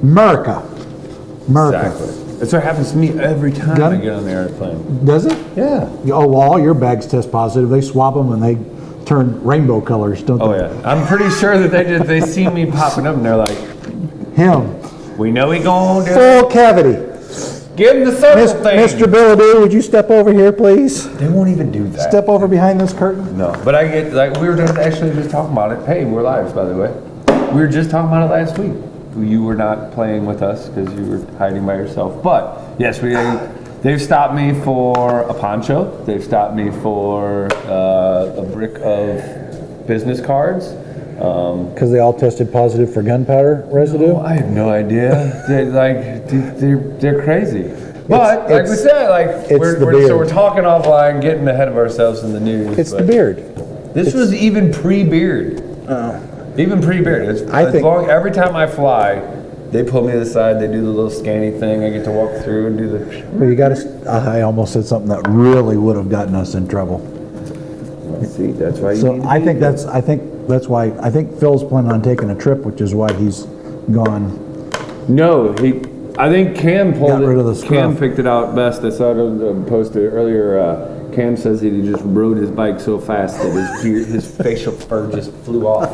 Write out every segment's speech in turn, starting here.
America. Exactly. That's what happens to me every time I get on the airplane. Does it? Yeah. Oh, well, all your bags test positive. They swab them and they turn rainbow colors, don't they? Oh yeah. I'm pretty sure that they see me popping up and they're like, him. we know he gonna do Full cavity. Give him the circle thing. Mr. Billady, would you step over here, please? They won't even do that. Step over behind this curtain. No, but I get, like, we were actually just talking about it. Hey, we're live, by the way. We were just talking about it last week. You were not playing with us because you were hiding by yourself. But yes, they've stopped me for a poncho. They've stopped me for a brick of business cards. Because they all tested positive for gunpowder residue? I have no idea. They're crazy. But like we said, we're talking offline, getting ahead of ourselves in the news. It's the beard. This was even pre-beard. Even pre-beard. Every time I fly, they pull me to the side. They do the little scanny thing. I get to walk through and do the. Well, you got to. I almost said something that really would have gotten us in trouble. See, that's why. I think that's why. I think Phil's planning on taking a trip, which is why he's gone. No, I think Cam pulled rid of the scruff. Cam picked it out best. I saw it posted earlier. Cam says that he just rode his bike so fast that his facial fur just flew off.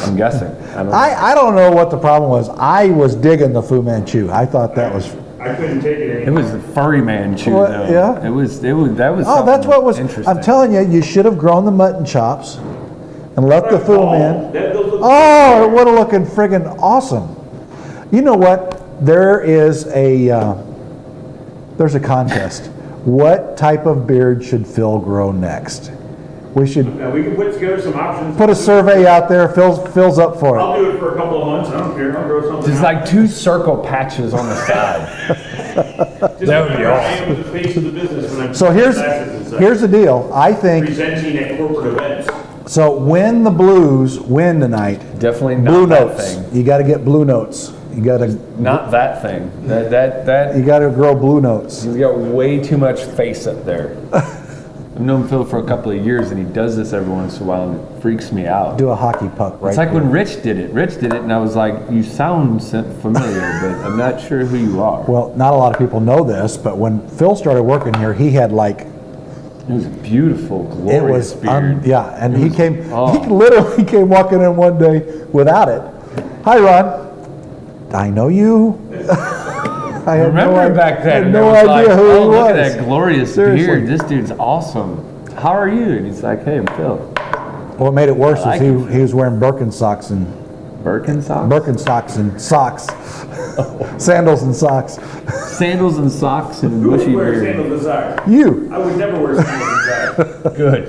I'm guessing. I don't know what the problem was. I was digging the Fu Manchu. I thought that was. I couldn't take it anymore. It was the furry Manchu, though. Yeah. That was. Oh, that's what was. Interesting. I'm telling you, you should have grown the mutton chops and let the Fu Man. It would have looking friggin' awesome. You know what? There's a contest. What type of beard should Phil grow next? We should we can put together some options. put a survey out there. Phil's up for it. I'll do it for a couple of months. I don't care. I'll grow something. Just like 2 circle patches on the side. That would be awesome. I am the face of the business when I'm So here's the deal. I think presenting at corporate events. so. When the Blues win tonight, Definitely not blue that notes. thing. You got to get blue notes. You got to Not that thing. That. you got to grow blue notes. He's got way too much face up there. I've known Phil for a couple of years, and he does this every once in a while, and it freaks me out. Do a hockey puck right. It's like there. when Rich did it. Rich did it, and I was like, you sound familiar, but I'm not sure who you are. Well, not a lot of people know this, but when Phil started working here, he had like. It was a beautiful, glorious beard. And he literally came walking in one day without it. Hi, Ron. I know you. I remember back then. I had no idea who he was. Look at that glorious Seriously. beard. This dude's awesome. How are you? And he's like, hey, I'm Phil. What made it worse I like is he was wearing Birkenstocks and Birkenstocks? socks. Sandals and socks. Sandals and socks and Who would bushy wear beard. sandals and socks? You. I would never wear sandals and socks. Good.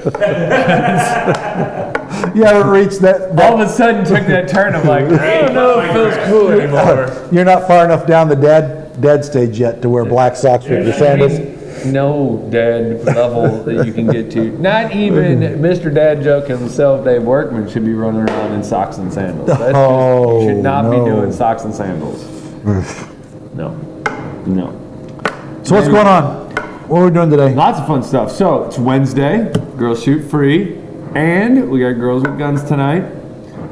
You haven't reached that. All of a sudden took that turn. I'm like, I don't know if Phil's cool anymore. You're not far enough down the dead stage yet to wear black socks with your sandals. No dad level that you can get to. Not even Mr. Dad Joke himself, Dave Workman, should be running around in socks and sandals. That's you should not be doing socks and sandals. No. So what's going on? What are we doing today? Lots of fun stuff. So it's Wednesday, Girls Shoot Free, and we got Girls with Guns tonight.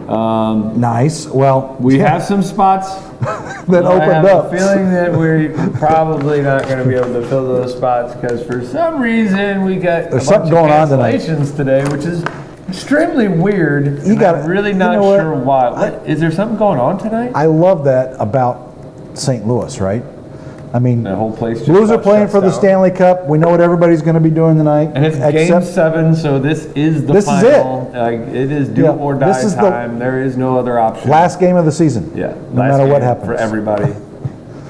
Nice. Well, we have some spots that opened I have up. a feeling that we're probably not going to be able to fill those spots because for some reason we got There's something going on tonight. cancellations today, which is extremely weird. I'm really not sure why. Is there something going on tonight? I love that about St. Louis, right? I mean, the whole place. Blues are playing for the Stanley Cup. We know what everybody's going to be doing tonight. And it's Game 7, so this is the final. It is do or die time. There is no other option. Last game of the season. Yeah. No matter what happens. For everybody.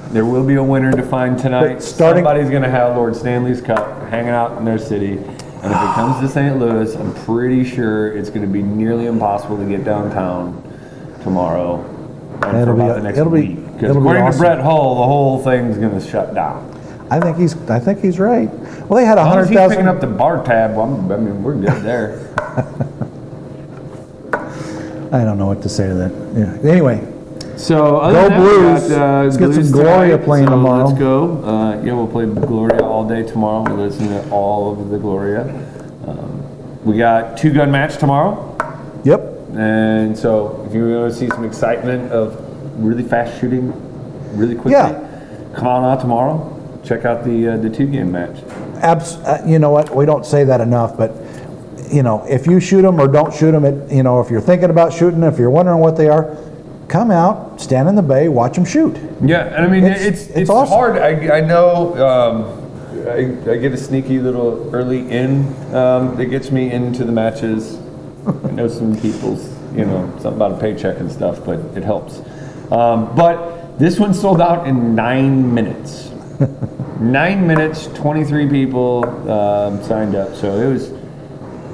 There will be a winner to find tonight. Somebody's going to have Lord Stanley's Cup hanging out in their city. And if it comes to St. Louis, I'm pretty sure it's going to be nearly impossible to get downtown tomorrow. And for about the next week. Because according to Brett Hull, the whole thing's going to shut down. I think he's right. Well, they had 100,000. He's picking up the bar tab. I mean, we're good there. I don't know what to say to that. Yeah. Anyway. So go Blues. Let's get some Gloria playing tomorrow. Let's go. We'll play Gloria all day tomorrow. We'll listen to all of the Gloria. We got 2-gun match tomorrow. Yep. And so if you want to see some excitement of really fast shooting, really quickly. Yeah. Come on out tomorrow. Check out the 2-game match. You know what? We don't say that enough, but if you shoot them or don't shoot them, if you're thinking about shooting, if you're wondering what they are, come out, stand in the bay, watch them shoot. Yeah, and I mean it's awesome. hard. I know. I get a sneaky little early in that gets me into the matches. I know some people's, something about a paycheck and stuff, but it helps. But this one sold out in 9 minutes. 9 minutes, 23 people signed up. So it was,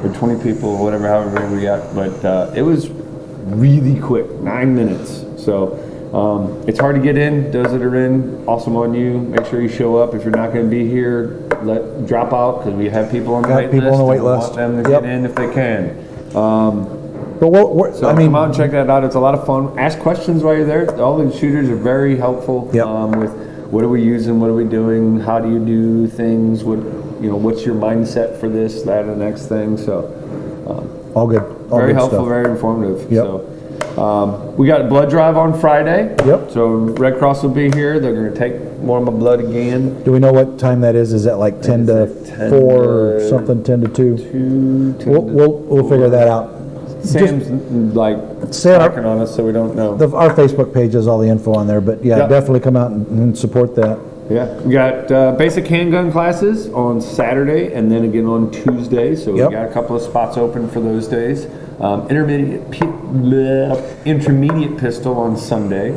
or 20 people, whatever, however many we got. But it was really quick, 9 minutes. So it's hard to get in. Those that are in, awesome on you. Make sure you show up. If you're not going to be here, drop out, because we have people on the wait list. People on the wait We list. want them to get in if they can. But So come out and check that out. It's a lot of fun. Ask questions while you're there. All the shooters are very helpful with what are we using, what are we doing, how do you do things, what's your mindset for this, that, and the next thing. So all good. All very good helpful, stuff. very informative. Yep. So we got a blood drive on Friday. Yep. So Red Cross will be here. They're going to take more of my blood again. Do we know what time that is? Is that like 10 to 4 or something, 10 to 2? We'll figure that out. Sam's working on us, so we don't know. Our Facebook page has all the info on there, but definitely come out and support that. Yeah, we got basic handgun classes on Saturday and then again on Tuesday. So we got a couple of spots open for those days. Intermediate pistol on Sunday.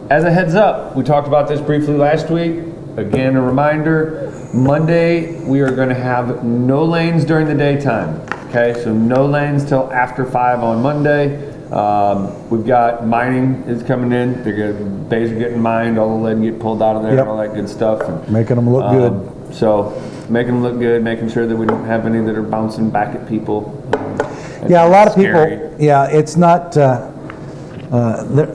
As a heads up, we talked about this briefly last week. Again, a reminder, Monday we are going to have no lanes during the daytime. Okay, so no lanes till after 5 on Monday. We've got mining is coming in. Bays are getting mined, all the lead get pulled out of there and all that good stuff. And, making them look good. So making them look good, making sure that we don't have any that are bouncing back at people. Yeah, a lot of people, it's not, the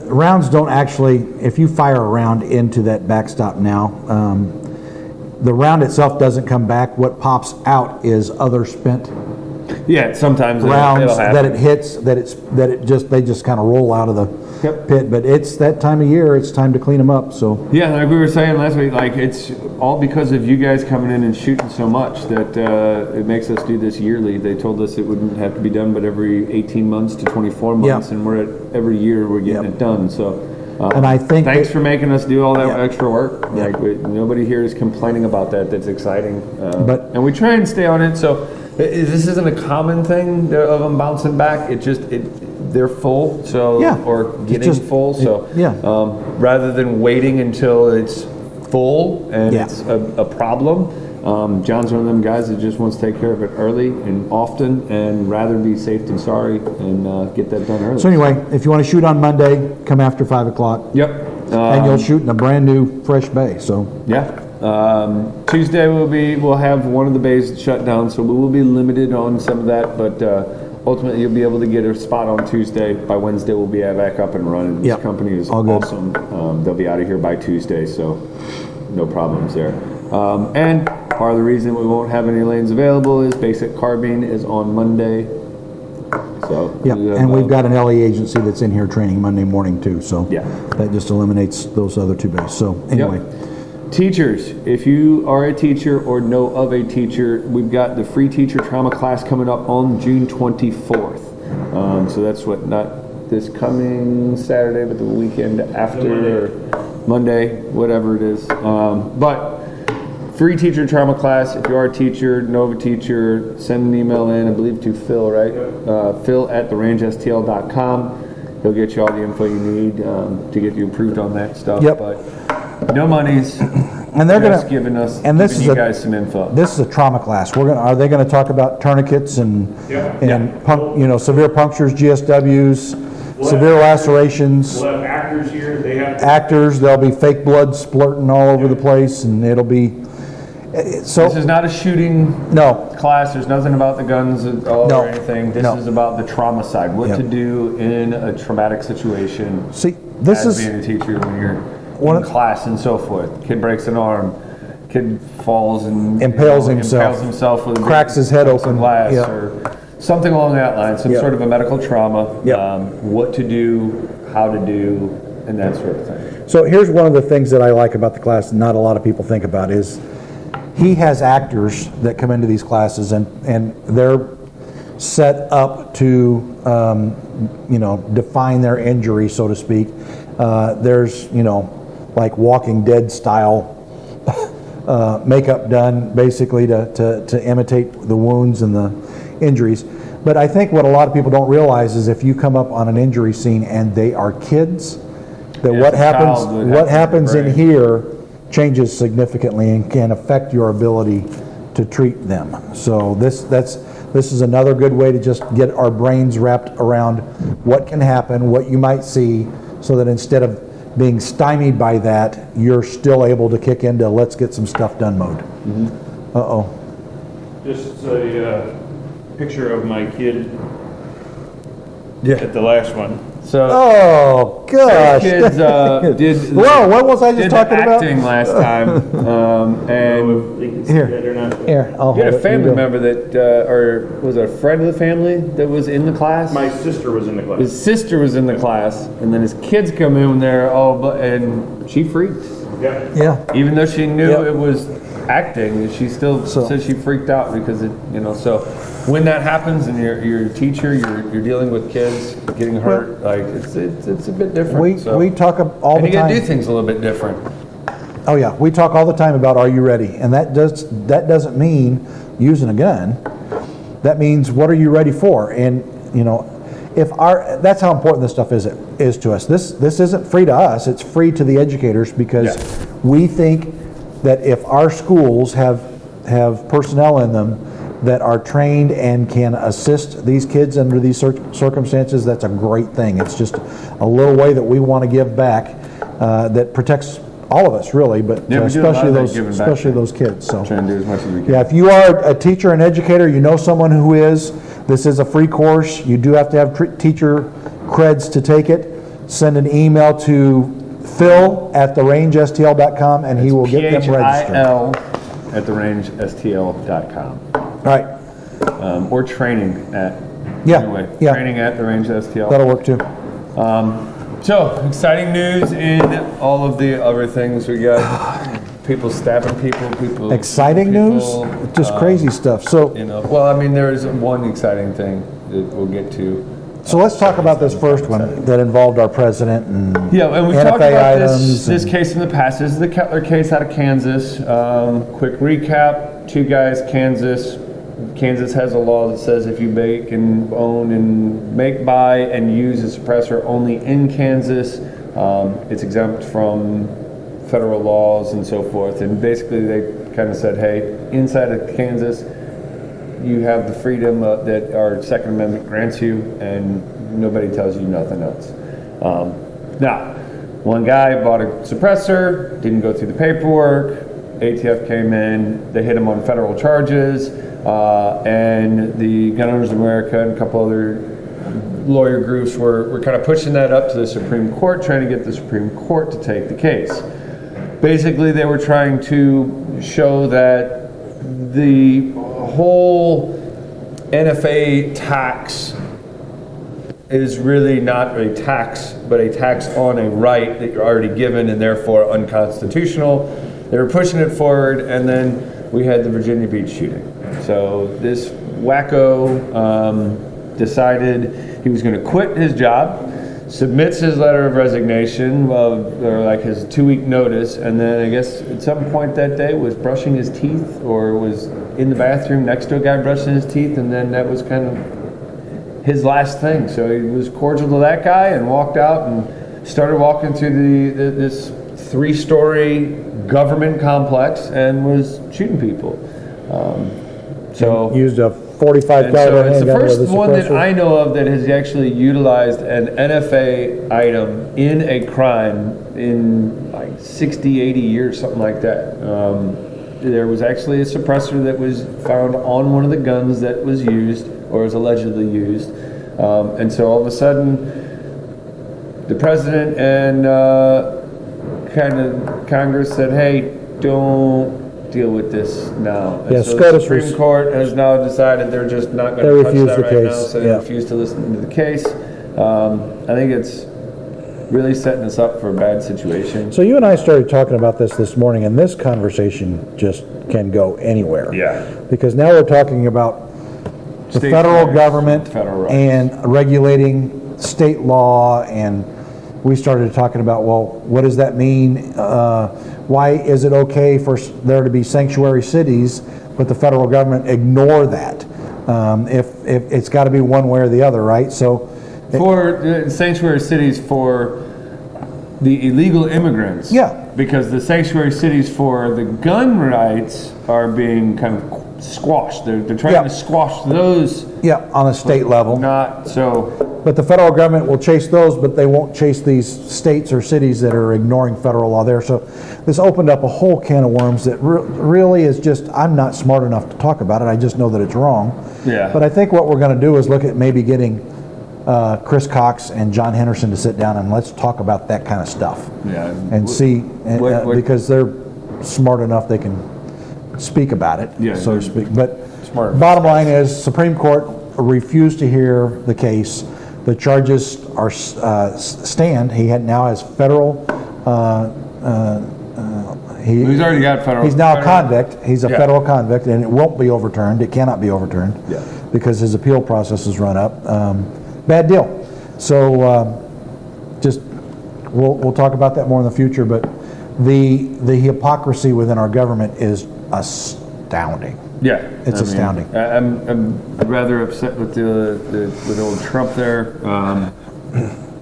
rounds don't actually, if you fire a round into that backstop now, the round itself doesn't come back. What pops out is other spent sometimes rounds it'll happen. that it hits, they just kind of roll out of the pit. But it's that time of year, it's time to clean them up. So yeah, like we were saying last week, it's all because of you guys coming in and shooting so much that it makes us do this yearly. They told us it wouldn't have to be done, but every 18 months to 24 months, and we're at every year we're getting it done. So and I think thanks for making us do all that extra work. Nobody here is complaining about that. That's exciting. And we try and stay on it. So this isn't a common thing of them bouncing back. They're full, or getting full. So rather than waiting until it's full and it's a problem, John's one of them guys that just wants to take care of it early and often, and rather be safe than sorry and get that done early. So anyway, if you want to shoot on Monday, come after 5 o'clock. Yep. And you'll shoot in a brand new, fresh bay. So Tuesday we'll have one of the bays shut down, so we will be limited on some of that, but ultimately you'll be able to get a spot on Tuesday. By Wednesday we'll be back up and running. This company is awesome. They'll be out of here by Tuesday, so no problems there. And part of the reason we won't have any lanes available is basic carbine is on Monday. So and we've got an LE agency that's in here training Monday morning too, so that just eliminates those other 2 bays. So anyway. Teachers, if you are a teacher or know of a teacher, we've got the free teacher trauma class coming up on June 24th. So that's not this coming Saturday, but the weekend after, Monday, whatever it is. But free teacher trauma class. If you are a teacher, know of a teacher, send an email in, I believe to Phil, right? Phil at therangestl.com. He'll get you all the info you need to get you approved on that stuff. But no monies. And they're giving you guys some info. This is a trauma class. Are they going to talk about tourniquets and severe punctures, GSWs, severe lacerations? We'll have actors here. They have actors. There'll be fake blood splurting all over the place, and it'll be. So this is not a shooting class. There's nothing about the guns or anything. This is about the trauma side. What to do in a traumatic situation. See, this is being a teacher when you're in class and so forth. Kid breaks an arm. Kid falls and impales himself with cracks his head open. Glass or Something along that line, some Yeah. sort of a medical trauma, Yeah. what to do, how to do, and that sort of thing. So here's one of the things that I like about the class, and not a lot of people think about, is he has actors that come into these classes, and they're set up to, define their injury, so to speak. There's, like Walking Dead style makeup done, basically to imitate the wounds and the injuries. But I think what a lot of people don't realize is if you come up on an injury scene and they are kids, that Yeah, what a child happens would what have to happens in break. here changes significantly and can affect your ability to treat them. So this is another good way to just get our brains wrapped around what can happen, what you might see, so that instead of being stymied by that, you're still able to kick into let's get some stuff done mode. Uh-oh. This is a picture of my kid Yeah. at the last one. So Oh, gosh. kids did Whoa, what was I just did talking the about? acting last time, and They can see Here. that or not. Here, I'll you had hold a it. family You go. member that, or was it a friend of the family that was in the class? My sister was in the class. His sister was in the class, and then his kids come in when they're and she freaked. Yeah. Yeah. Even though she knew Yep. it was acting, she still So- said she freaked out because so when that happens and you're a teacher, you're dealing with kids getting hurt, like it's a bit different. We so. talk all And the you gotta do time. things a little bit different. Oh yeah, we talk all the time about are you ready, and that doesn't mean using a gun. That means what are you ready for, and that's how important this stuff is to us. This isn't free to us; it's free to the educators because we think that if our schools have personnel in them that are trained and can assist these kids under these circumstances, that's a great thing. It's just a little way that we want to give back that protects all of us, really, but Yeah, we do a lot especially of that those giving back. especially those kids. So Try and do as much as we can. yeah, if you are a teacher and educator, you know someone who is. This is a free course. You do have to have teacher creds to take it. Send an email to phil@therangestl.com and he will get them registered. PHIL@therangestl.com. Right. Or training at Yeah, anyway, yeah. training at therangestl. That'll work too. So exciting news in all of the other things we got. People stabbing people. Exciting news? Just crazy stuff. So Well, I mean, there is one exciting thing that we'll get to. So let's talk about this first one that involved our president and Yeah, and we've NFA talked about items. this case in the past. This is the Kettler case out of Kansas. Quick recap: two guys, Kansas. Kansas has a law that says if you make and own and make, buy, and use a suppressor only in Kansas, it's exempt from federal laws and so forth. And basically, they kind of said, hey, inside of Kansas, you have the freedom that our Second Amendment grants you, and nobody tells you nothing else. Now, one guy bought a suppressor, didn't go through the paperwork. ATF came in, they hit him on federal charges, and the Gun Owners of America and a couple other lawyer groups were kind of pushing that up to the Supreme Court, trying to get the Supreme Court to take the case. Basically, they were trying to show that the whole NFA tax is really not a tax, but a tax on a right that you're already given and therefore unconstitutional. They were pushing it forward, and then we had the Virginia Beach shooting. So this wacko decided he was going to quit his job, submits his letter of resignation, or like his 2-week notice, and then I guess at some point that day was brushing his teeth or was in the bathroom next to a guy brushing his teeth, and then that was kind of his last thing. So he was cordial to that guy and walked out and started walking through this 3-story government complex and was shooting people. So used a 45 and so caliber it's the handgun with first a one that suppressor. I know of that has actually utilized an NFA item in a crime in like 60, 80 years, something like that. There was actually a suppressor that was found on one of the guns that was used or was allegedly used. And so all of a sudden, the president and kind of Congress said, hey, don't deal with this now. And Yeah, so SCOTUS the Supreme was- Court has now decided they're just not going They to touch refused that the right now, case, so they yeah. refuse to listen to the case. I think it's really setting us up for a bad situation. So you and I started talking about this morning, and this conversation just can go anywhere. Yeah. Because now we're talking about the State federal rights, government federal rights. and regulating state law, and we started talking about, well, what does that mean? Why is it okay for there to be sanctuary cities, but the federal government ignore that? If it's got to be one way or the other, right? So For sanctuary cities for the illegal immigrants. Yeah. Because the sanctuary cities for the gun rights are being kind of squashed. They're trying Yeah. to squash those. yeah, on a state level. Not so. But the federal government will chase those, but they won't chase these states or cities that are ignoring federal law there. So this opened up a whole can of worms that really is just, I'm not smart enough to talk about it. I just know that it's wrong. Yeah. But I think what we're going to do is look at maybe getting Chris Cox and John Henderson to sit down and let's talk about that kind of stuff. Yeah. And see, what- because they're smart enough, they can speak about it, Yeah, so to speak. But smart. bottom line is, Supreme Court refused to hear the case. The charges are stand. He now has federal. He's already got federal. He's now a federal- convict. He's a Yeah. federal convict, and it won't be overturned. It cannot be overturned. Yeah. Because his appeal process is run up. Bad deal. So just we'll talk about that more in the future. But the hypocrisy within our government is astounding. Yeah, It's astounding. I'm rather upset with with old Trump there.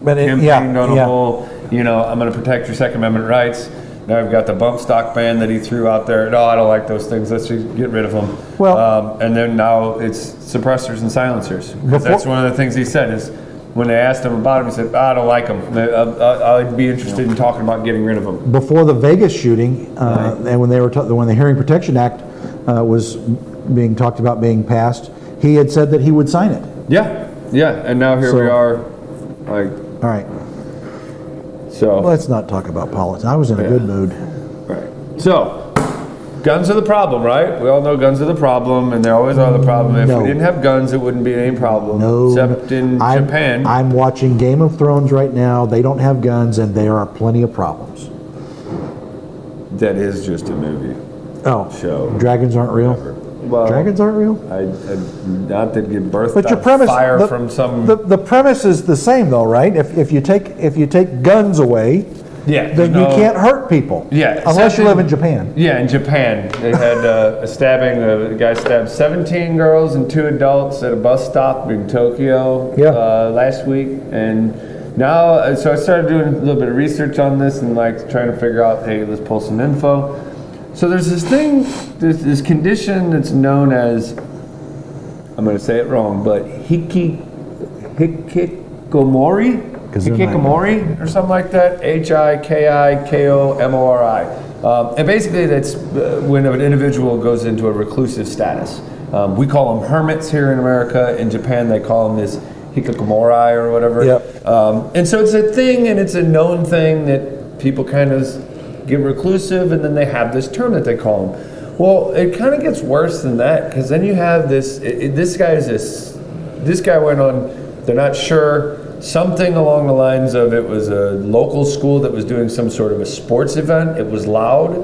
But Campaigned on a whole, I'm going to protect your Second Amendment rights. Now I've got the bump stock ban that he threw out there. No, I don't like those things. Let's just get rid of them. Well- and then now it's suppressors and silencers. 'Cause Before- that's one of the things he said is when they asked him about him, he said, I don't like them. I'd be interested in talking about getting rid of them. Before the Vegas shooting, and when the Hearing Protection Act was being talked about being passed, he had said that he would sign it. Yeah, and now here So- we are. Like, All right, so. let's not talk about politics. I was in a good mood. Right. So, guns are the problem, right? We all know guns are the problem, and they always are the problem. If No. we didn't have guns, it wouldn't be any problem. No, Except in Japan. I'm watching Game of Thrones right now. They don't have guns, and there are plenty of problems. That is just a movie. Oh, Show. dragons aren't real. Well, Dragons aren't real. I not to give birth But to your premise, fire the, from some. the premise is the same, though, right? If you take guns away, Yeah, then there's you no- can't hurt people. Yeah, unless you except live in in- Japan. Yeah, in Japan, they had a stabbing. A guy stabbed 17 girls and 2 adults at a bus stop in Tokyo Yeah. last week. And now, so I started doing a little bit of research on this and like trying to figure out, hey, let's pull some info. So there's this thing, there's this condition that's known as, I'm going to say it wrong, but hikikomori? Hikikomori or something like that. Hikikomori. And basically that's when an individual goes into a reclusive status. We call them hermits here in America. In Japan they call them this hikikomori or whatever. Yep. And so it's a thing and it's a known thing that people kind of get reclusive and then they have this term that they call them. Well, it kind of gets worse than that because then you have this guy went on, they're not sure, something along the lines of it was a local school that was doing some sort of a sports event. It was loud,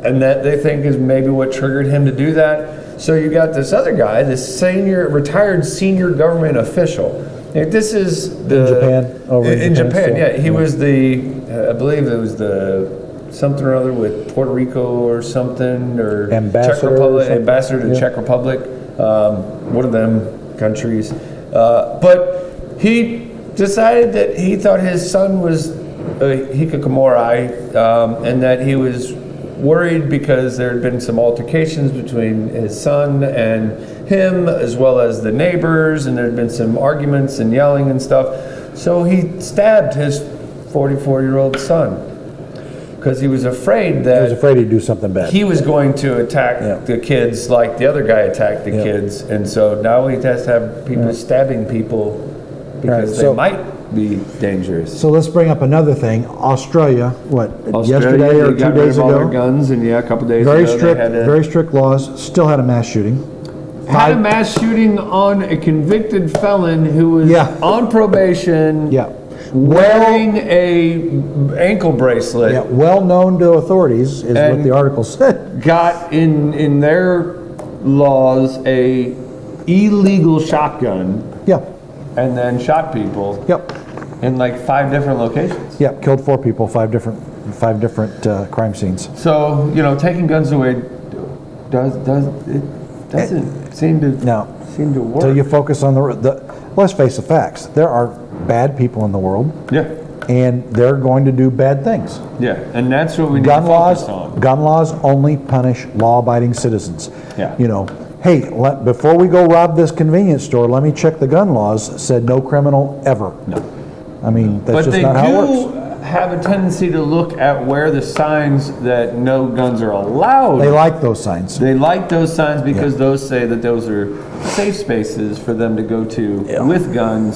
and that they think is maybe what triggered him to do that. So you got this other guy, this retired senior government official. Like, this is the In Japan? Over in Japan Japan, still? yeah. He was I believe it was the something or other with Puerto Rico or something, or Ambassador Czech Republic, or something? ambassador to Yeah. Czech Republic, one of them countries. But he decided that he thought his son was a hikikomori, and that he was worried because there had been some altercations between his son and him, as well as the neighbors, and there had been some arguments and yelling and stuff. So he stabbed his 44-year-old son because he was afraid that I was afraid he'd do something bad. he was going to attack Yeah. the kids like the other guy attacked the Yeah. kids, and so now he has to have people stabbing people because Right, they so- might be dangerous. So let's bring up another thing. Australia, yesterday or 2 got rid days of all their ago? guns, and a couple days Very ago, strict, they had very strict laws. Still had a mass shooting. had a mass shooting on a convicted felon who was Yeah. on probation, Yeah. wearing a ankle bracelet. Yeah, well known to authorities is what And- the article said. Got in their laws a illegal shotgun, Yeah, and then shot people yep, in like 5 different locations. yep. Killed 4 people, 5 different crime scenes. So taking guns away doesn't seem to No. seem to work. So you focus on the. Let's face the facts. There are bad people in the world, Yeah, and they're going to do bad things. yeah, and that's what we need Gun to focus laws, on. gun laws only punish law-abiding citizens. Yeah. Hey, before we go rob this convenience store, let me check the gun laws. Said no criminal ever. No. I mean, that's But just they not how it do works. have a tendency to look at where the signs that no guns are allowed. They like those signs. They like those signs because those say that those are safe spaces for them to go to with guns,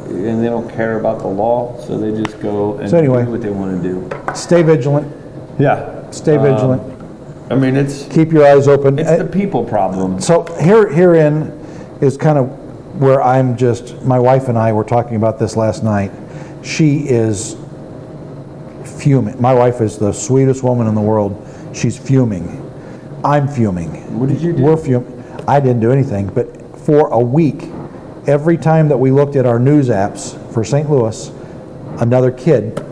and they don't care about the law, so they just go and So anyway. do what they want to do. Stay vigilant. Yeah. Stay vigilant. I mean, it's Keep your eyes open. the people problem. So herein is kind of where my wife and I were talking about this last night. She is fuming. My wife is the sweetest woman in the world. She's fuming. I'm fuming. What did you do? We're fuming. I didn't do anything, but for a week, every time that we looked at our news apps for St. Louis, another kid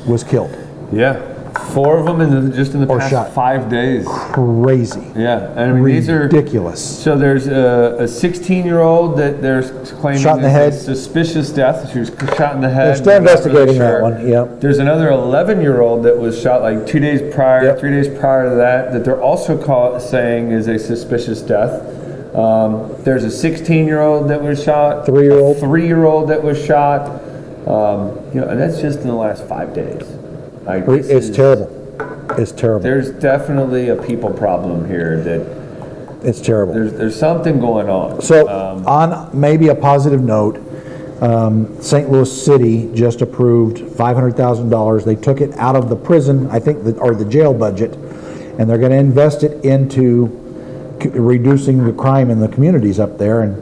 was killed. Yeah. 4 of them just in the Or past shot. 5 days. Crazy. Yeah, and I mean these are Ridiculous. So there's a 16-year-old that they're claiming Shot in the is head. a suspicious death. She was shot in the head. They're still We're not investigating that sure. one, yep. There's another 11-year-old that was shot like 2 days prior, Yep. 3 days prior to that they're also saying is a suspicious death. There's a 16-year-old that was shot. 3-year-old. A 3-year-old that was shot. And that's just in the last 5 days. Like, this It's is- terrible. It's terrible. There's definitely a people problem here that It's terrible. there's something going on. So, on maybe a positive note, St. Louis City just approved $500,000. They took it out of the prison, I think, or the jail budget, and they're going to invest it into reducing the crime in the communities up there. And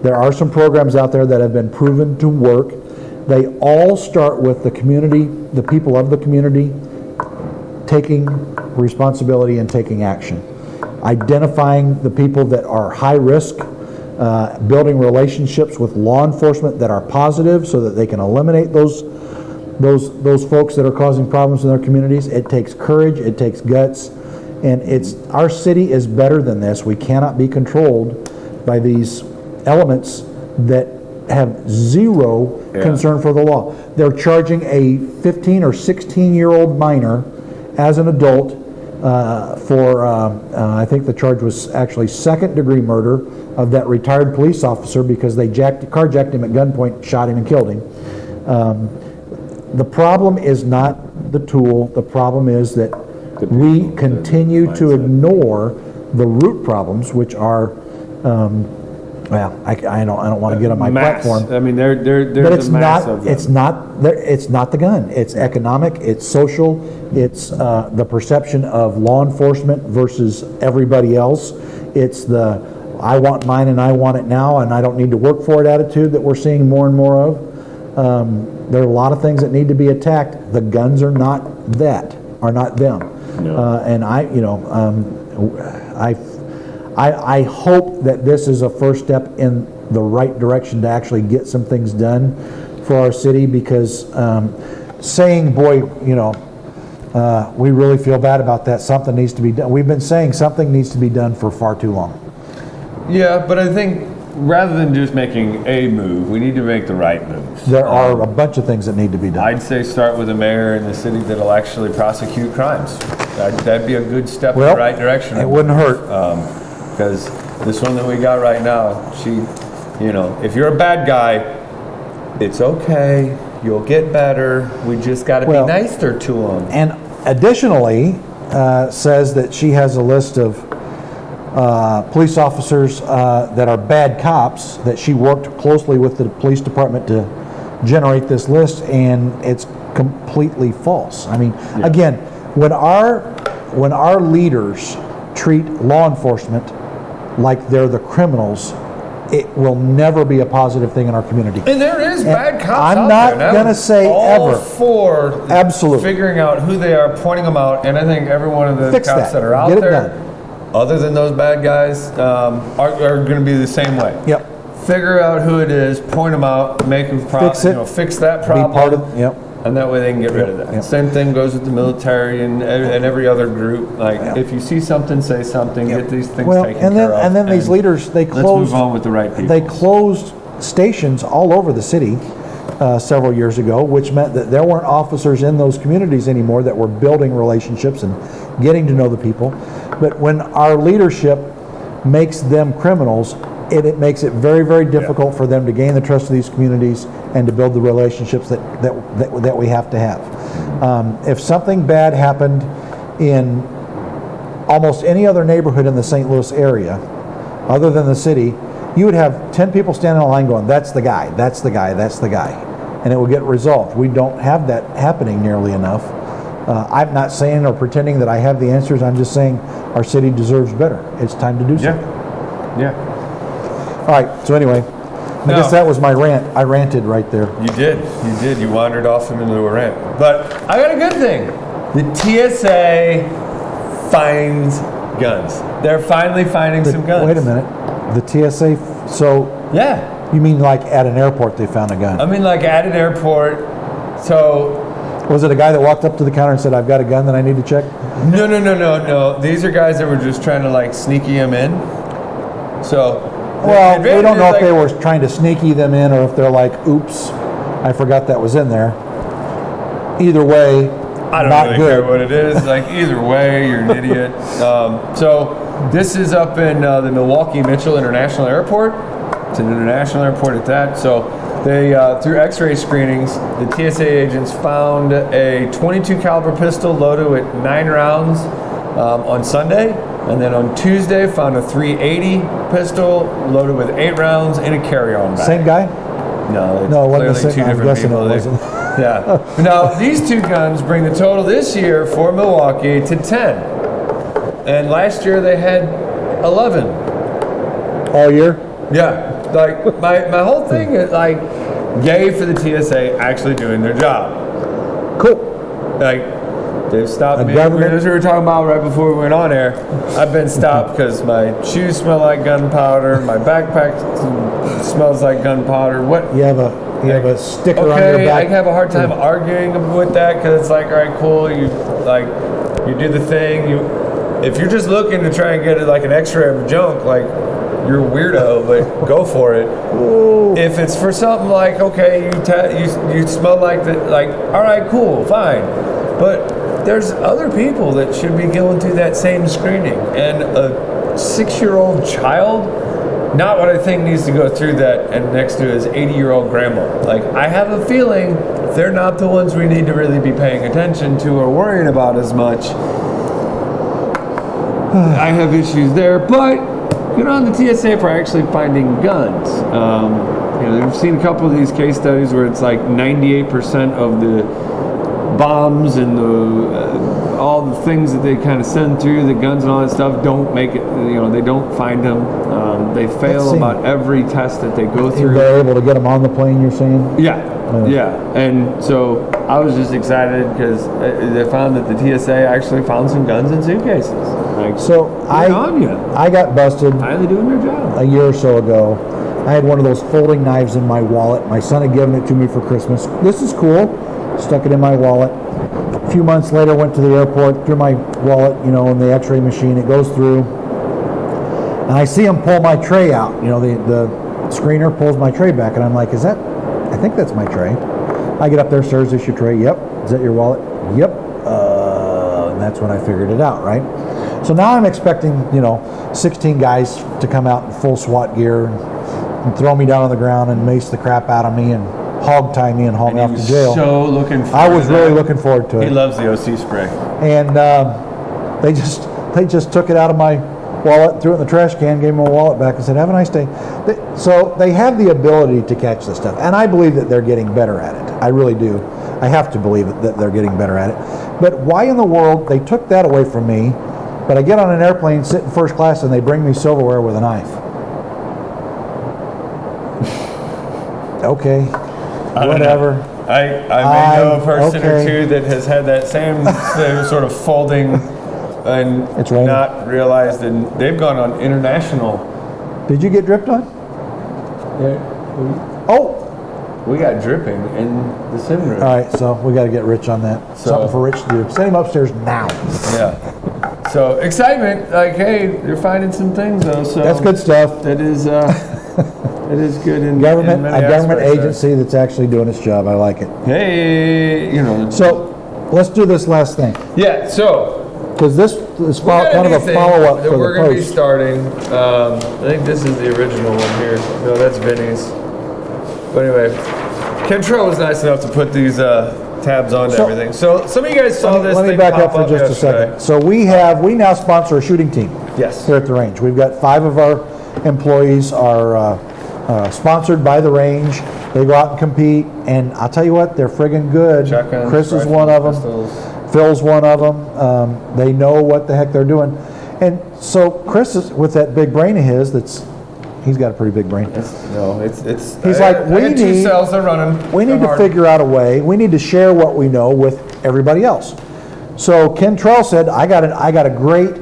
there are some programs out there that have been proven to work. They all start with the community, the people of the community, taking responsibility and taking action. Identifying the people that are high risk, building relationships with law enforcement that are positive so that they can eliminate those folks that are causing problems in their communities. It takes courage, it takes guts, and our city is better than this. We cannot be controlled by these elements that have zero concern for the law. They're charging a 15 or 16-year-old minor as an adult for, I think the charge was actually second-degree murder of that retired police officer because they carjacked him at gunpoint, shot him, and killed him. The problem is not the tool. The problem is that we continue to ignore the root problems, which are, I don't want to get on my platform. I mean, there's But it's a mass not. of them. It's not the gun. It's economic. It's social. It's the perception of law enforcement versus everybody else. It's the I want mine and I want it now and I don't need to work for it attitude that we're seeing more and more of. There are a lot of things that need to be attacked. The guns are not them. No. And I hope that this is a first step in the right direction to actually get some things done for our city, because saying, boy, we really feel bad about that, something needs to be done. We've been saying something needs to be done for far too long. Yeah, but I think rather than just making a move, we need to make the right moves. There are a bunch of things that need to be done. I'd say start with a mayor in the city that'll actually prosecute crimes. That'd be a good step in the right direction. It wouldn't hurt. Because this one that we got right now, if you're a bad guy, it's okay. You'll get better. We just got to be nicer to them. And additionally, says that she has a list of police officers that are bad cops that she worked closely with the police department to generate this list, and it's completely false. I mean, again, when our leaders treat law enforcement like they're the criminals, it will never be a positive thing in our community. And there is bad cops I'm out not there. going to say all ever. for Absolutely. figuring out who they are, pointing them out, and I think every one of the Fix cops that. that are out Get it there, done. other than those bad guys, are going to be the same way. Yep. Figure out who it is, point them out, make them Fix it. fix that problem. Be part of. Yep. And that way they can get rid of that. Yep. Same thing goes with the military and every other group. Like, if you see something, say something. Get these things taken care of. And then these leaders, they let's closed. move on with the right people. They closed stations all over the city several years ago, which meant that there weren't officers in those communities anymore that were building relationships and getting to know the people. But when our leadership makes them criminals, it makes it very, very difficult for them to gain the trust of these communities and to build the relationships that we have to have. If something bad happened in almost any other neighborhood in the St. Louis area, other than the city, you would have 10 people standing in line going, that's the guy, that's the guy, that's the guy. And it would get resolved. We don't have that happening nearly enough. I'm not saying or pretending that I have the answers. I'm just saying our city deserves better. It's time to do something. Yeah. All right, so anyway, I guess that was my rant. I ranted right there. You did. You wandered off into a rant. But I got a good thing. The TSA finds guns. They're finally finding some guns. Wait a minute. The TSA, so Yeah. you mean like at an airport they found a gun? I mean, like at an airport. So, Was it a guy that walked up to the counter and said, I've got a gun that I need to check? no. These are guys that were just trying to like sneaky him in. So, Well, we don't know if like, they were trying to sneaky them in or if they're like, oops, I forgot that was in there. Either way, I don't not really good. care what it is. Like, either way, you're an idiot. So this is up in the Milwaukee Mitchell International Airport. It's an international airport at that. So they, through X-ray screenings, the TSA agents found a .22 caliber pistol loaded with 9 rounds on Sunday, and then on Tuesday found a .380 pistol loaded with 8 rounds in a carry-on bag. Same guy? No, No, it wasn't the clearly same. two I'm different guessing people. it wasn't. Yeah. Now, these 2 guns bring the total this year for Milwaukee to 10. And last year they had 11. All year? Yeah. Like, my whole thing is, like, yay for the TSA actually doing their job. Cool. Like, they've stopped me. government- As we were talking about right before we went on air, I've been stopped because my shoes smell like gunpowder, my backpack smells like gunpowder. What? You have a sticker on your Okay, back. I have a hard time arguing with that because it's like, all right, cool. You do the thing. If you're just looking to try and get like an X-ray of junk, like, you're a weirdo, but go for it. Ooh. If it's for something like, okay, you smell like that, like, all right, cool, fine. But there's other people that should be going through that same screening, and a 6-year-old child, not what I think needs to go through that, and next to his 80-year-old grandma. Like, I have a feeling they're not the ones we need to really be paying attention to or worrying about as much. I have issues there, but good on the TSA for actually finding guns. We've seen a couple of these case studies where it's like 98% of the bombs and all the things that they kind of send through, the guns and all that stuff, don't make it. They don't find them. They fail about every test that they go through. They're able to get them on the plane, you're saying? Yeah. And so I was just excited because they found that the TSA actually found some guns in suitcases. Like, So I got busted finally doing their job. a year or so ago. I had one of those folding knives in my wallet. My son had given it to me for Christmas. This is cool. Stuck it in my wallet. A few months later, went to the airport, threw my wallet, in the X-ray machine. It goes through, and I see him pull my tray out. The screener pulls my tray back, and I'm like, I think that's my tray. I get up there, sir, is this your tray? Yep. Is that your wallet? Yep. And that's when I figured it out, right? So now I'm expecting, 16 guys to come out in full SWAT gear and throw me down on the ground and mace the crap out of me and hog tie me and haul me off to jail. So looking forward I was to really that. looking forward to it. He loves the OC spray. And they just took it out of my wallet, threw it in the trash can, gave him a wallet back, and said, "Have a nice day." So they have the ability to catch this stuff, and I believe that they're getting better at it. I really do. I have to believe that they're getting better at it. But why in the world they took that away from me? But I get on an airplane, sit in first class, and they bring me silverware with a knife. Okay, whatever. I may know a person or two that has had that same sort of folding and It's raining. not realized, and they've gone on international. Did you get dripped on? Yeah, Oh, we got dripping in the sim room. all right. So we got to get Rich on that. Something for Rich to do. Send him upstairs now. Yeah. So excitement, like, hey, they're finding some things though. So That's good stuff. That is, it is good in Government, in many a government aspects, agency that's actually doing its job. I like it. Hey, you know. So let's do this last thing, Yeah. So because this is we got kind of a new thing follow-up that for we're the going to be post. starting. I think this is the original one here. No, that's Vinny's. But anyway, Kentrell was nice enough to put these tabs on to So- everything. So some of you guys saw this Let me thing back pop up for just a yesterday. second. So we now sponsor a shooting team. Yes. Here at the range. We've got 5 of our employees are sponsored by the range. They go out and compete, and I'll tell you what, they're friggin' good. Shotguns, Chris is rifles, one of them. pistols. Phil's one of them. They know what the heck they're doing. And so Chris is with that big brain of his. He's got a pretty big brain. No, it's. He's I like, got two we cells are running. need to hard. figure out a way. We need to share what we know with everybody else. So Ken Trell said, I got a great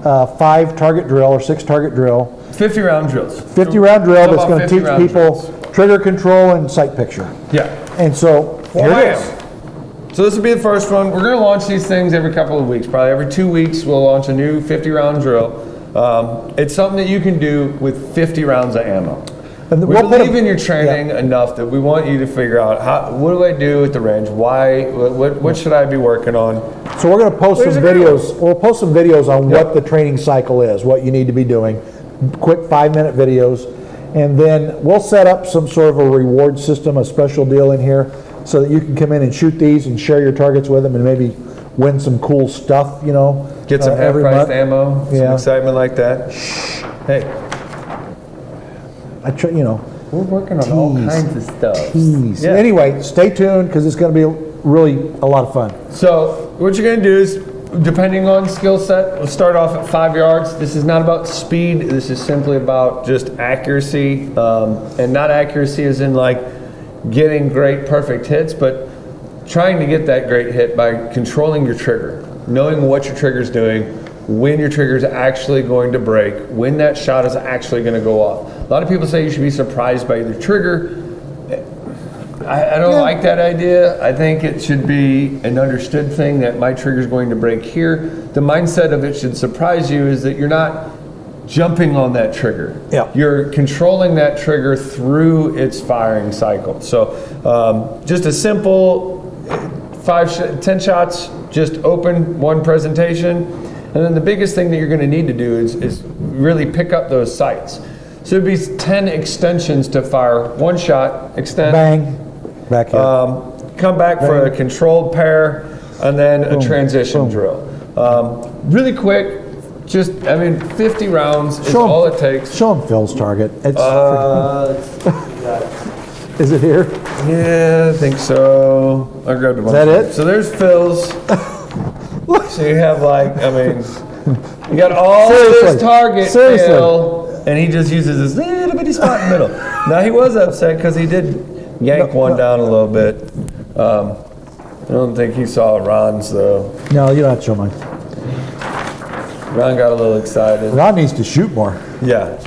5 target drill or 6 target drill, 50 round drills. 50 round drill So that's about going to 50 teach round people drills. trigger control and sight picture. Yeah. And so here it is. So this will be the first one. We're going to launch these things every couple of weeks. Probably every 2 weeks we'll launch a new 50 round drill. It's something that you can do with 50 rounds of ammo. And We we'll put believe in your training enough that we want you to figure out what do I do at the range? Why? What should I be working on? So we're going to post There's some a good videos. We'll post some videos on what the training cycle is, what you need to be doing. Quick 5-minute videos. And then we'll set up some sort of a reward system, a special deal in here, so that you can come in and shoot these and share your targets with them and maybe win some cool stuff, you know. Get some every half-priced month. ammo, some Yeah. excitement like that. Hey, we're working on all kinds of stuff. Tease. Yeah. Anyway, stay tuned because it's going to be really a lot of fun. So what you're going to do is, depending on skill set, we'll start off at 5 yards. This is not about speed. This is simply about just accuracy, and not accuracy as in like getting great perfect hits, but trying to get that great hit by controlling your trigger, knowing what your trigger's doing, when your trigger's actually going to break, when that shot is actually going to go off. A lot of people say you should be surprised by your trigger. I don't like that idea. I think it should be an understood thing that my trigger is going to break here. The mindset of it should surprise you is that you're not jumping on that trigger. Yeah. You're controlling that trigger through its firing cycle. So just a simple 10 shots, just open one presentation. And then the biggest thing that you're going to need to do is really pick up those sights. So it'd be 10 extensions to fire one shot, extend, Bang. Back here. come back for a controlled pair, and then a transition drill. Really quick, 50 rounds is all it takes. Show him Phil's target. It's is it here? Yeah, I think so. I grabbed a bunch. that it? So there's Phil's. So you have you got all Seriously. this target, Seriously. Phil, and he just uses this little bitty spot in the middle. Now he was upset because he did yank one down a little bit. I don't think he saw Ron's though. No, you don't have to show mine. Ron got a little excited. Ron needs to shoot more. Yeah.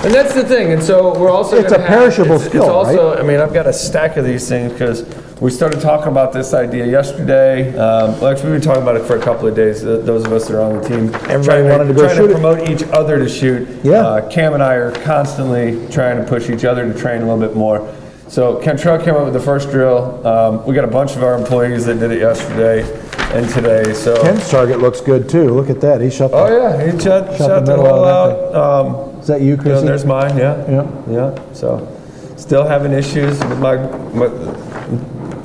And that's the thing. And so we're also It's gonna a perishable it's skill, also, I've got a stack of these things because we started talking about this idea yesterday. Actually, we've been talking about it for a couple of days. Those of us that are on the team, Everybody wanted to go trying shoot to it. promote each other to shoot. Yeah. Cam and I are constantly trying to push each other to train a little bit more. So Kentrell came up with the first drill. We got a bunch of our employees that did it yesterday and today. So. Ken's target looks good too. Look at that. He shot the, Oh yeah, he shot the middle hole out of out. Is that you, Chrissy? There's mine, yeah. Yeah. Yeah, so still having issues with my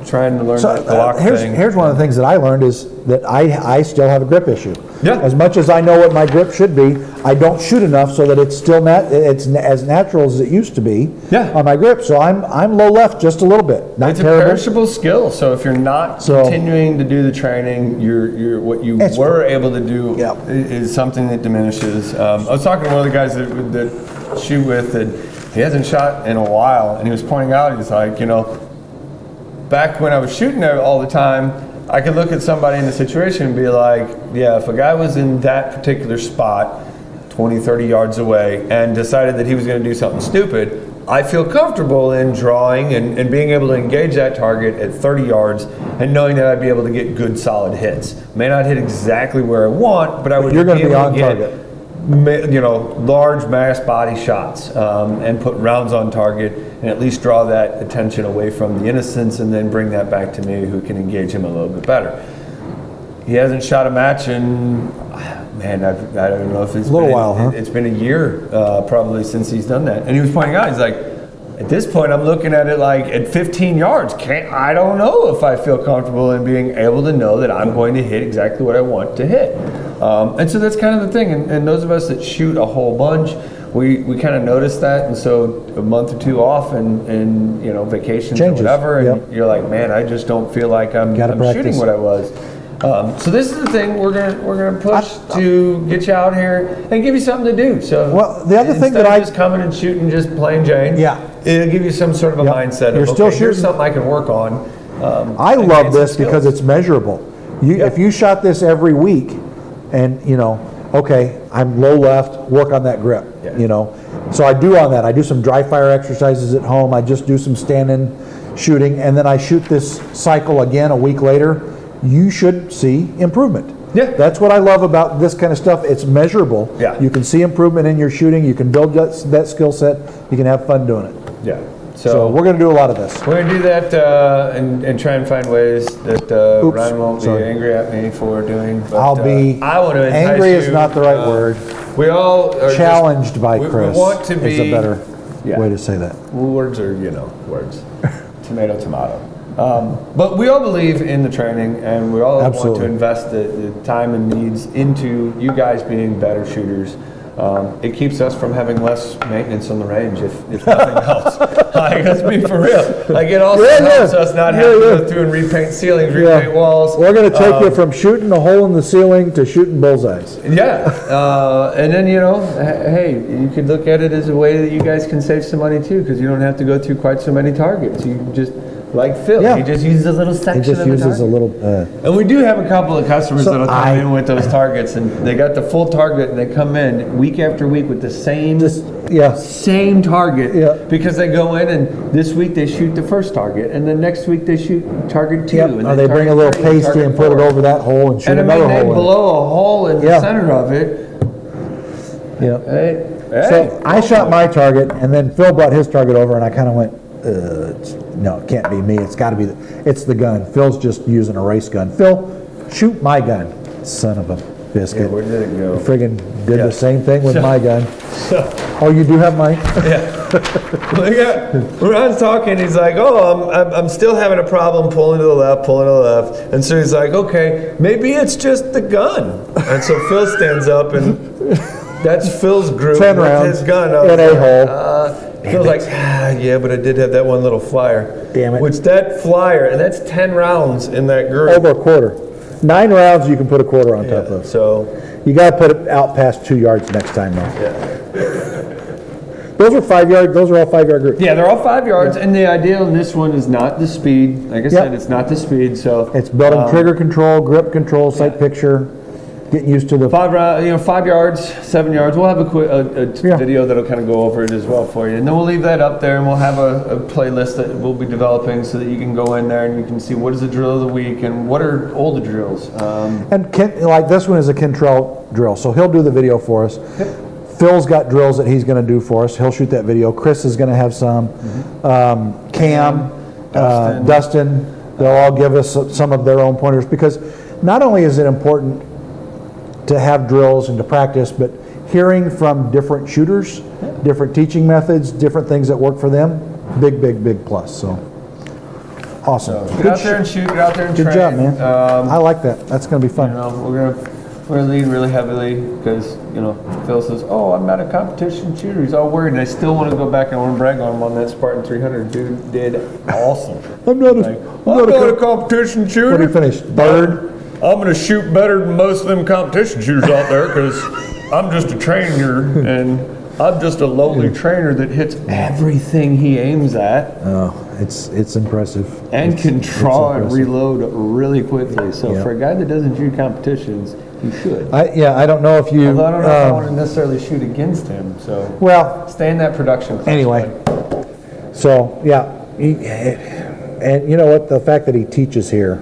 trying trying to learn that Glock thing. Here's one of the things that I learned is that I still have a grip issue. Yeah. As much as I know what my grip should be, I don't shoot enough so that it's still it's as natural as it used to be on my grip. So I'm low left just a little bit. Not It's terrible. a perishable skill. So if you're not continuing to do the training, you're what you were able to do is something that diminishes. I was talking to one of the guys that shoot with that he hasn't shot in a while, and he was pointing out, he's like, back when I was shooting there all the time, I could look at somebody in the situation and be like, yeah, if a guy was in that particular spot 20, 30 yards away and decided that he was going to do something stupid, I feel comfortable in drawing and being able to engage that target at 30 yards and knowing that I'd be able to get good solid hits. May not hit exactly where I want, but I would be able to get large mass body shots and put rounds on target and at least draw that attention away from the innocents and then bring that back to me, who can engage him a little bit better. He hasn't shot a match in, man, I don't know if it's a little while, huh? It's been a year probably since he's done that. And he was pointing out, he's like, at this point, I'm looking at it like at 15 yards. I don't know if I feel comfortable in being able to know that I'm going to hit exactly what I want to hit. And so that's kind of the thing. And those of us that shoot a whole bunch, we kind of notice that. And so a month or two off and vacations or whatever, and you're like, man, I just don't feel like I'm shooting what I was. So this is the thing we're gonna push to get you out here and give you something to do. So the other thing that I just coming and shooting just plain Jane, it'll give you some sort of a mindset. You're still shooting. Here's something I can work on. I love this because it's measurable. If you shot this every week, and okay, I'm low left, work on that grip. So I do on that. I do some dry fire exercises at home. I just do some stand-in shooting, and then I shoot this cycle again a week later. You should see improvement. Yeah. That's what I love about this kind of stuff. It's measurable. Yeah. You can see improvement in your shooting. You can build that skill set. You can have fun doing it. Yeah. So we're going to do a lot of this. We're going to do that and try and find ways that Ryan won't be angry at me for doing. But, I want to entice angry is not the right word. We all are challenged by Chris. We want to be, is a better way to say that. Words are, words. Tomato, tomato. But we all believe in the training, and we all want to invest the time and needs into you guys being better shooters. It keeps us from having less maintenance on the range, if nothing else. Let's be for real. It also helps us not have to go through and repaint ceilings, repaint walls. We're going to take you from shooting a hole in the ceiling to shooting bullseyes. Yeah. And then, hey, you could look at it as a way that you guys can save some money too, because you don't have to go through quite so many targets. You can just... Like Phil, he just uses a little section of the target. He just uses a little... and we do have a couple of customers that'll come in with those targets, and they got the full target, and they come in week after week with the same target, because they go in, and this week they shoot the first target, and then next week they shoot target 2. And then they bring a little pasty and put it over that hole and shoot another hole. And they blow a hole in the center of it. So I shot my target, and then Phil brought his target over, and I kind of went, no, it can't be me. It's got to be, it's the gun. Phil's just using a race gun. Phil, shoot my gun. Son of a biscuit. Yeah, where did it go? Friggin' did the same thing with my gun. Oh, you do have mine? Ron's talking. He's like, I'm still having a problem pulling to the left. And so he's like, okay, maybe it's just the gun. And so Phil stands up, and that's Phil's group 10 with rounds his gun in a hole. Feels like, yeah, but I did have that one little flyer. Damn it. Which that flyer, and that's 10 rounds in that group. Over a quarter. 9 rounds you can put a quarter on top of. So you got to put it out past 2 yards next time, though. Yeah. Those are 5 yard. Those are all 5 yard groups. Yeah, they're all 5 yards, and the ideal in this one is not the speed. Like I said, it's not the speed. So it's building trigger control, grip control, sight picture. Getting used to the 5 yards, 7 yards. We'll have a video that'll kind of go over it as well for you, and then we'll leave that up there, and we'll have a playlist that we'll be developing so that you can go in there and you can see what is the drill of the week and what are older drills. And like this one is a Kettler drill, so he'll do the video for us. Yep. Phil's got drills that he's going to do for us. He'll shoot that video. Chris is going to have some. Cam, Dustin, they'll all give us some of their own pointers, because not only is it important to have drills and to practice, but hearing from different shooters, different teaching methods, different things that work for them, big plus. So Awesome. So get out there and shoot. Get out there and Good train. job, man. I like that. That's going to be fun. You know, we're gonna lead really heavily because Phil says, "Oh, I'm not a competition shooter." He's all worried, and I still want to go back and I want to brag on him on that Spartan 300. Dude did awesome. I'm not a competition shooter. What did he finish? Third. I'm gonna shoot better than most of them competition shooters out there because I'm just a trainer and I'm just a lowly trainer that hits everything he aims at. Oh, it's impressive. And can draw and impressive. reload really quickly. So Yeah. for a guy that doesn't shoot competitions, he should. I don't know if you. Although I don't know if I want to necessarily shoot against him. So Well, stay in that production class. anyway. bud. So yeah, and you know what? The fact that he teaches here.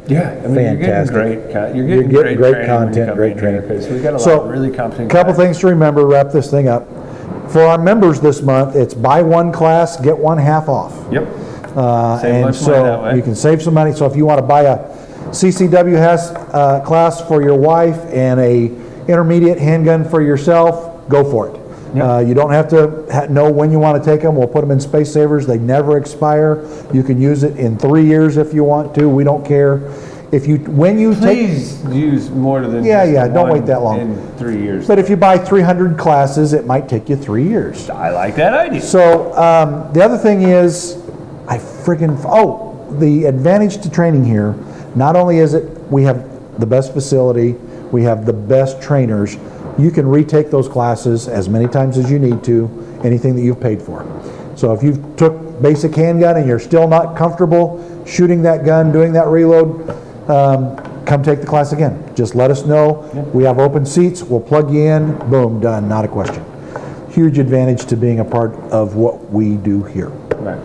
Yeah, I mean, Fantastic. you're getting great great training when you content, come great in training. here, 'cause we got a lot So, of really competent couple guys. things to remember. Wrap this thing up. For our members this month, it's buy one class, get one half off. Yep. Save a And bunch of money that so way. you can save some money. So if you want to buy a CCW class for your wife and a intermediate handgun for yourself, go for it. Yep. You don't have to know when you want to take them. We'll put them in space savers. They never expire. You can use it in 3 years if you want to. We don't care. When you take, Please use more than Yeah, just yeah, don't one wait that long. in 3 years. but if you buy 300 classes, it might take you 3 years. I like that idea. So the other thing is, the advantage to training here, not only is it we have the best facility, we have the best trainers, you can retake those classes as many times as you need to, anything that you've paid for. So if you took basic handgun and you're still not comfortable shooting that gun, doing that reload, come take the class again. Just let us know. We have open seats. We'll plug you in. Boom, done. Not a question. Huge advantage to being a part of what we do here. Right.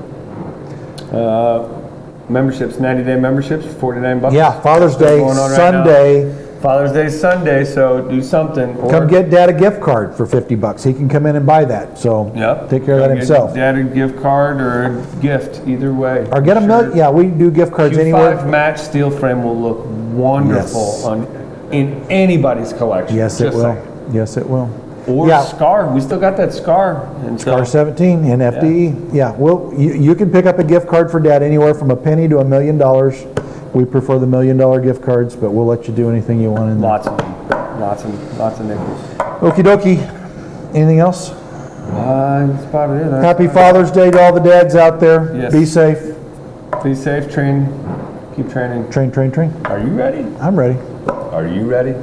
Memberships, 90-day memberships, $49. Yeah, Father's Still Day, going on right Sunday. now. Father's Day Sunday, so do something. Or, Come get Dad a gift card for $50. He can come in and buy that. So Yep. take care of that Come get himself. Dad a gift card or a gift, either way. Or get him. Sure. Yeah, we do gift cards Q5 anywhere. match steel frame will look wonderful Yes. in anybody's collection. Yes, it Just will. saying. Yes, it will. Or Yeah. Scar. We still got that Scar. And so, R17 in FDE. Yeah, well, you can pick up a gift card for Dad anywhere from a penny to $1 million. We prefer the $1 million gift cards, but we'll let you do anything you want in there. lots of them. Lots of nickels. Okie dokie. Anything else? That's about it. Happy Father's Day to all the dads out there. Yes. Be safe. Be safe, train. Keep training. Train, train, train. Are you ready? I'm ready. Are you ready?